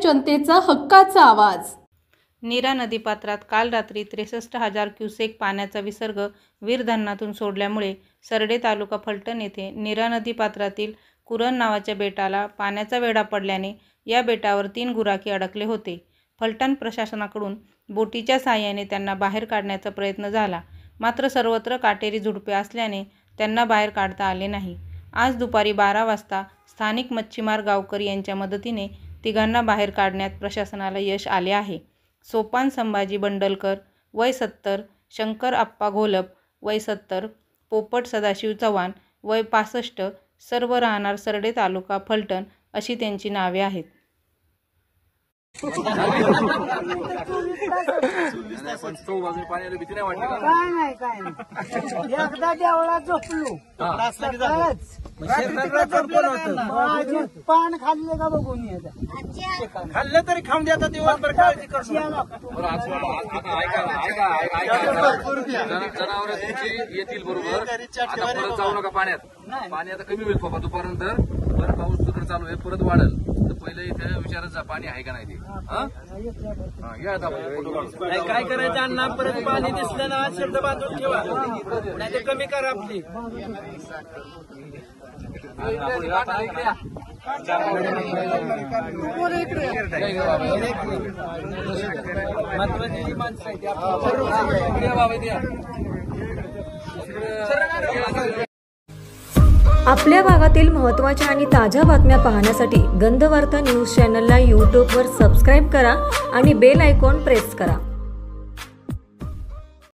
जनतेचा हक्काचा आवाज। नीरा नदीपात्रात काल रात्री 63,000 क्युसेक पाण्याचा विसर्ग वीर धरणातून सोडल्यामुळे सरडे तालुका फलटण येथे नीरा नदीपात्रातील कुरण नावाच्या बेटाला पाण्याचा वेढा पडल्याने या बेटावर 3 गुराखी अडकले होते। फलटण प्रशासनाकडून बोटीच्या साहाय्याने त्यांना बाहेर काढण्याचा प्रयत्न झाला, मात्र सर्वत्र काटेरी झुडपे असल्याने त्यांना बाहेर काढता आले नाही। आज दुपारी 12 वाजता स्थानिक मच्छीमार गावकरी यांच्या मदतीने तिघांना बाहेर काढण्यात प्रशासनाला यश आले आहे। सोपान संभाजी बंडलकर वय 70, शंकर आप्पा घोलप वय 70, पोपट सदाशिव चव्हाण वय 65, सर्व राहणार सरडे तालुका फलटण अशी त्यांची नावे आहेत। एकदा देवळात झोपलो पान खाल्ले का बघून खाल्लं तरी खाऊन देतात दिवसभर काळजी करतो। जनावर येतील बरोबर, आता परत जाऊ नका पाण्यात। पाणी आता कमी होईल बाबा दुपारनंतर, परत पाऊस तिकडे चालू आहे, परत वाढेल तर पहिले इथे विचारत जा पाणी आहे का नाही ते। काय करायचं अण्णा, परत पाणी दिसलं ना शब्द बांधून ठेवा, नाही तर कमी करा आपली। महत्वाची माणसं आपल्या भागातील महत्त्वाच्या आणि ताज्या बातम्या पाहण्यासाठी गंधवार्ता न्यूज चॅनलला यूट्यूबवर सबस्क्राईब करा आणि बेल आयकॉन प्रेस करा।